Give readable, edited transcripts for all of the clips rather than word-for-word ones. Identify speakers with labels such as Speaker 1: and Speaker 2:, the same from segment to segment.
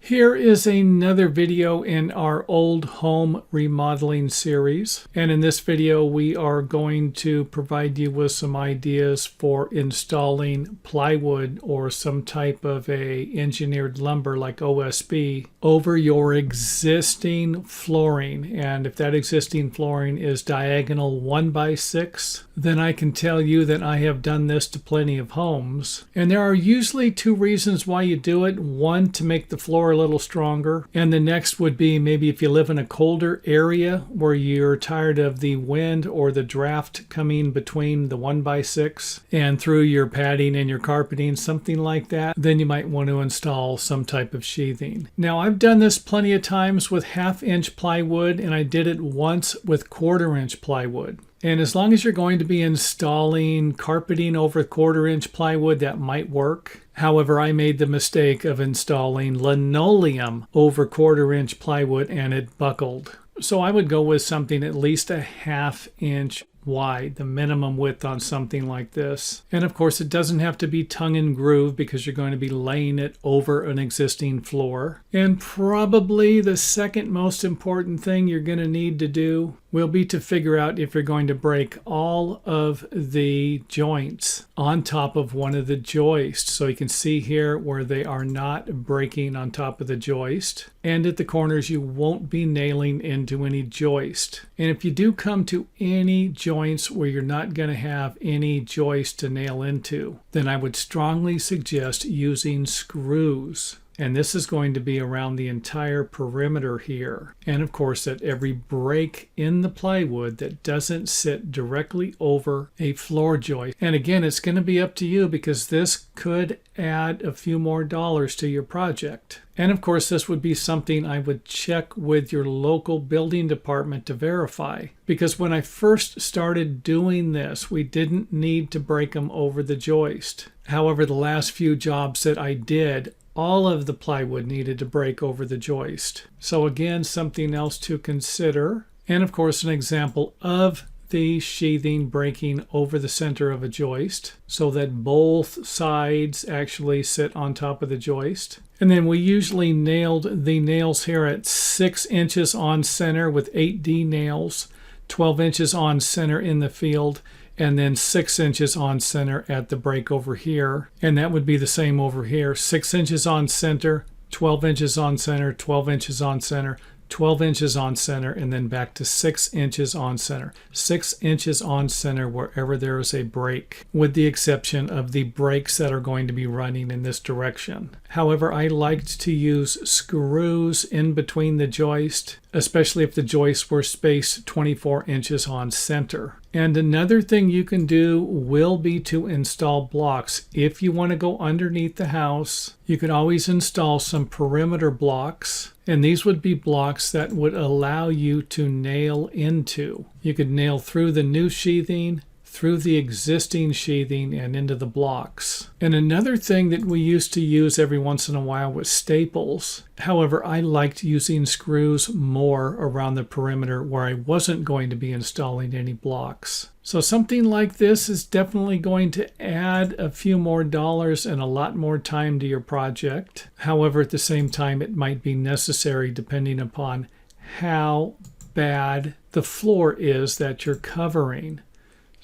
Speaker 1: Here is another video in our old home remodeling series. And in this video, we are going to provide you with some ideas for installing plywood or some type of engineered lumber like OSB over your existing flooring. And if that existing flooring is diagonal 1x6, then I can tell you that I have done this to plenty of homes. And there are usually two reasons why you do it. One, to make the floor a little stronger, and the next would be maybe if you live in a colder area where you're tired of the wind or the draft coming between the 1x6 and through your padding and your carpeting, something like that, then you might want to install some type of sheathing. Now, I've done this plenty of times with 1/2-inch plywood, and I did it once with 1/4-inch plywood. And as long as you're going to be installing carpeting over 1/4-inch plywood, that might work. However, I made the mistake of installing linoleum over 1/4-inch plywood and it buckled. So I would go with something at least a 1/2 inch wide, the minimum width on something like this. And of course, it doesn't have to be tongue and groove because you're going to be laying it over an existing floor. And probably the second most important thing you're going to need to do will be to figure out if you're going to break all of the joints on top of one of the joists. So you can see here where they are not breaking on top of the joist. And at the corners, you won't be nailing into any joist. And if you do come to any joints where you're not going to have any joist to nail into, then I would strongly suggest using screws. And this is going to be around the entire perimeter here. And of course, at every break in the plywood that doesn't sit directly over a floor joist. And again, it's going to be up to you because this could add a few more dollars to your project. And of course, this would be something I would check with your local building department to verify. Because when I first started doing this, we didn't need to break them over the joist. However, the last few jobs that I did, all of the plywood needed to break over the joist. So again, something else to consider. And of course, an example of the sheathing breaking over the center of a joist so that both sides actually sit on top of the joist. And then we usually nailed the nails here at 6 inches on center with 8D nails, 12 inches on center in the field, and then 6 inches on center at the break over here. And that would be the same over here. 6 inches on center, 12 inches on center, 12 inches on center, 12 inches on center, and then back to 6 inches on center. 6 inches on center wherever there is a break, with the exception of the breaks that are going to be running in this direction. However, I liked to use screws in between the joist, especially if the joists were spaced 24 inches on center. And another thing you can do will be to install blocks. If you want to go underneath the house, you can always install some perimeter blocks. And these would be blocks that would allow you to nail into. You could nail through the new sheathing, through the existing sheathing, and into the blocks. And another thing that we used to use every once in a while was staples. However, I liked using screws more around the perimeter where I wasn't going to be installing any blocks. So something like this is definitely going to add a few more dollars and a lot more time to your project. However, at the same time, it might be necessary depending upon how bad the floor is that you're covering.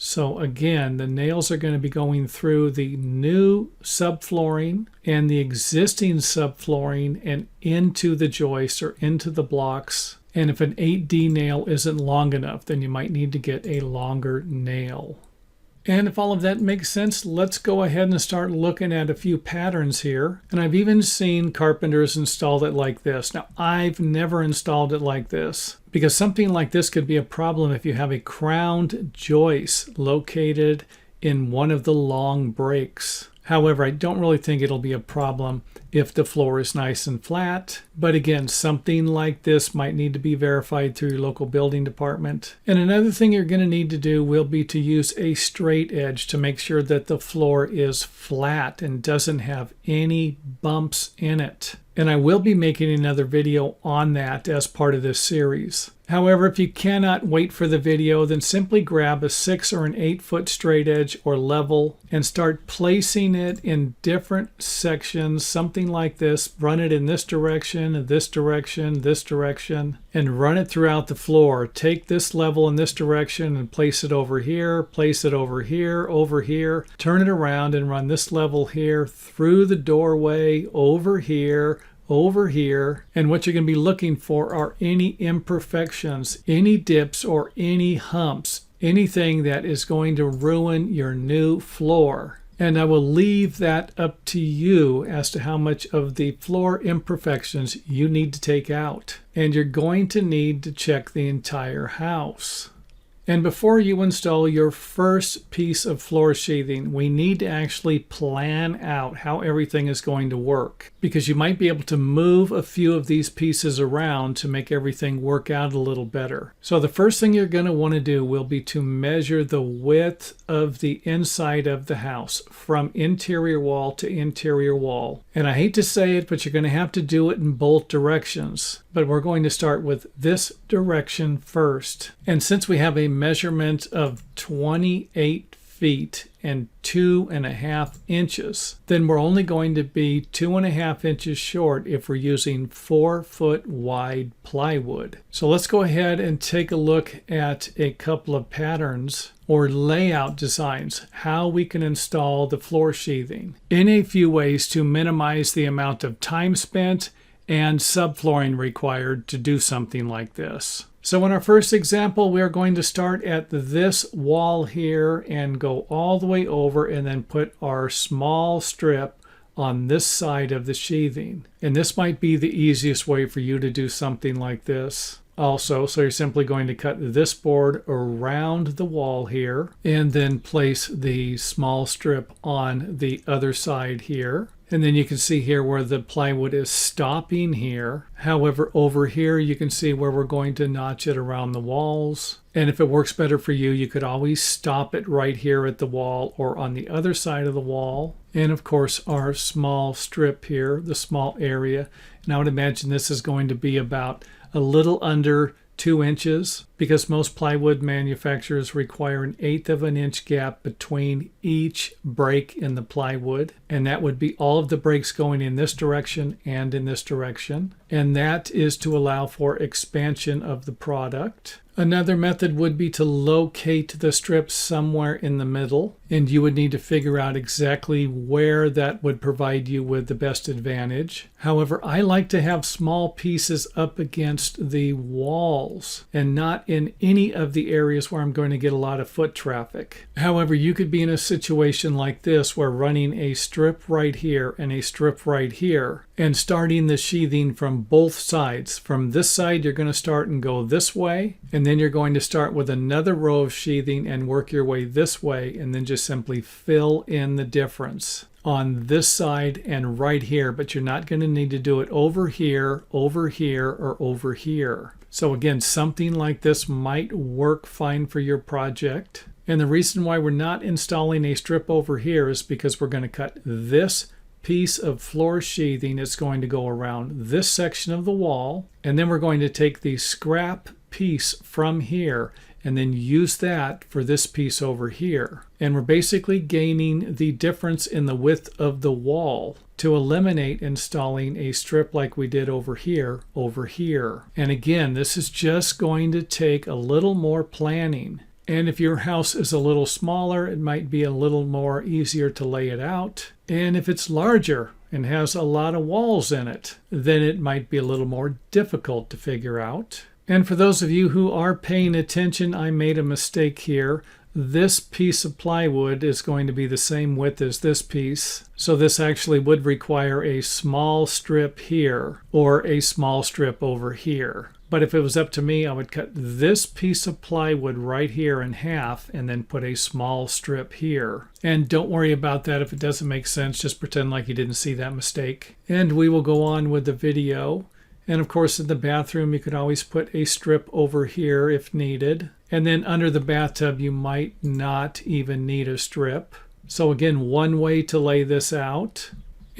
Speaker 1: So again, the nails are going to be going through the new subflooring and the existing subflooring and into the joist or into the blocks. And if an 8D nail isn't long enough, then you might need to get a longer nail. And if all of that makes sense, let's go ahead and start looking at a few patterns here. And I've even seen carpenters install it like this. Now, I've never installed it like this because something like this could be a problem if you have a crowned joist located in one of the long breaks. However, I don't really think it'll be a problem if the floor is nice and flat. But again, something like this might need to be verified through your local building department. And another thing you're going to need to do will be to use a straight edge to make sure that the floor is flat and doesn't have any bumps in it. And I will be making another video on that as part of this series. However, if you cannot wait for the video, then simply grab a 6 or an 8 foot straight edge or level and start placing it in different sections, something something like this, run it in this direction, this direction, this direction, and run it throughout the floor. Take this level in this direction and place it over here, place it over here, turn it around and run this level here, through the doorway, over here, and what you're going to be looking for are any imperfections, any dips or any humps, anything that is going to ruin your new floor. And I will leave that up to you as to how much of the floor imperfections you need to take out. And you're going to need to check the entire house. And before you install your first piece of floor sheathing, we need to actually plan out how everything is going to work, because you might be able to move a few of these pieces around to make everything work out a little better. So the first thing you're going to want to do will be to measure the width of the inside of the house from interior wall to interior wall. And I hate to say it, but you're going to have to do it in both directions. But we're going to start with this direction first. And since we have a measurement of 28 feet and 2.5 inches, then we're only going to be 2.5 inches short if we're using 4-foot wide plywood. So let's go ahead and take a look at a couple of patterns or layout designs, how we can install the floor sheathing in a few ways to minimize the amount of time spent and subflooring required to do something like this. So in our first example, we are going to start at this wall here and go all the way over and then put our small strip on this side of the sheathing. And this might be the easiest way for you to do something like this also. So you're simply going to cut this board around the wall here and then place the small strip on the other side here. And then you can see here where the plywood is stopping here. However, over here you can see where we're going to notch it around the walls. And if it works better for you, you could always stop it right here at the wall or on the other side of the wall. And of course, our small strip here, the small area. And I would imagine this is going to be about a little under 2 inches, because most plywood manufacturers require an 1/8 of an inch gap between each break in the plywood. And that would be all of the breaks going in this direction and in this direction. And that is to allow for expansion of the product. Another method would be to locate the strips somewhere in the middle, and you would need to figure out exactly where that would provide you with the best advantage. However, I like to have small pieces up against the walls and not in any of the areas where I'm going to get a lot of foot traffic. However, you could be in a situation like this where running a strip right here and a strip right here and starting the sheathing from both sides. From this side, you're going to start and go this way, and then you're going to start with another row of sheathing and work your way this way, and then just simply fill in the difference on this side and right here. But you're not going to need to do it over here, or over here. So again, something like this might work fine for your project. And the reason why we're not installing a strip over here is because we're going to cut this piece of floor sheathing. It's going to go around this section of the wall, and then we're going to take the scrap piece from here and then use that for this piece over here. And we're basically gaining the difference in the width of the wall to eliminate installing a strip like we did over here. And again, this is just going to take a little more planning. And if your house is a little smaller, it might be a little more easier to lay it out. And if it's larger and has a lot of walls in it, then it might be a little more difficult to figure out. And for those of you who are paying attention, I made a mistake here. This piece of plywood is going to be the same width as this piece. So this actually would require a small strip here or a small strip over here. But if it was up to me, I would cut this piece of plywood right here in half and then put a small strip here. And don't worry about that if it doesn't make sense. Just pretend like you didn't see that mistake. And we will go on with the video. And of course, in the bathroom, you could always put a strip over here if needed. And then under the bathtub, you might not even need a strip. So again, one way to lay this out.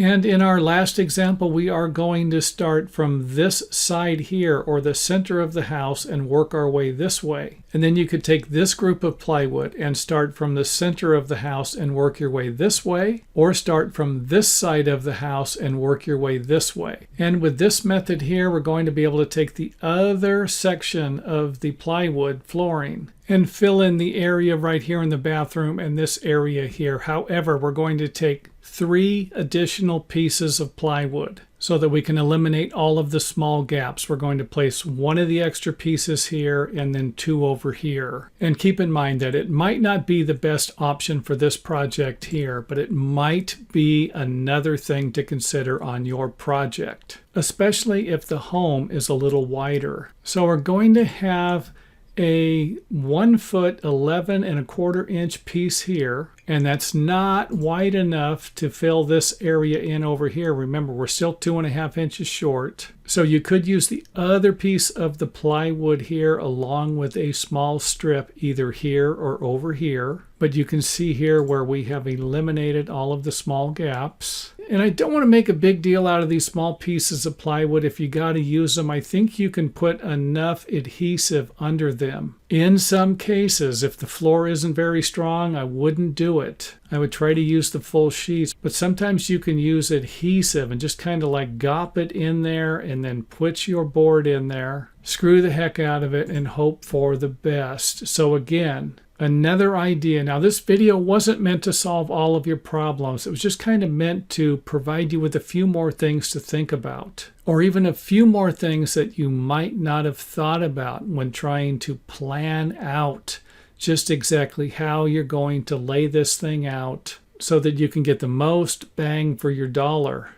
Speaker 1: And in our last example, we are going to start from this side here, or the center of the house, and work our way this way. And then you could take this group of plywood and start from the center of the house and work your way this way, or start from this side of the house and work your way this way. And with this method here, we're going to be able to take the other section of the plywood flooring and fill in the area right here in the bathroom and this area here. However, we're going to take 3 additional pieces of plywood so that we can eliminate all of the small gaps. We're going to place 1 of the extra pieces here and then 2 over here. And keep in mind that it might not be the best option for this project here, but it might be another thing to consider on your project, especially if the home is a little wider. So we're going to have a 1 foot 11 1/4 inch piece here, and that's not wide enough to fill this area in over here. Remember, we're still 2.5 inches short. So you could use the other piece of the plywood here along with a small strip either here or over here. But you can see here where we have eliminated all of the small gaps. And I don't want to make a big deal out of these small pieces of plywood. If you got to use them, I think you can put enough adhesive under them. In some cases, if the floor isn't very strong, I wouldn't do it. I would try to use the full sheets, but sometimes you can use adhesive and just kind of like gop it in there and then put your board in there, screw the heck out of it, and hope for the best. So again, another idea. Now, this video wasn't meant to solve all of your problems. It was just kind of meant to provide you with a few more things to think about, or even a few more things that you might not have thought about when trying to plan out just exactly how you're going to lay this thing out so that you can get the most bang for your dollar.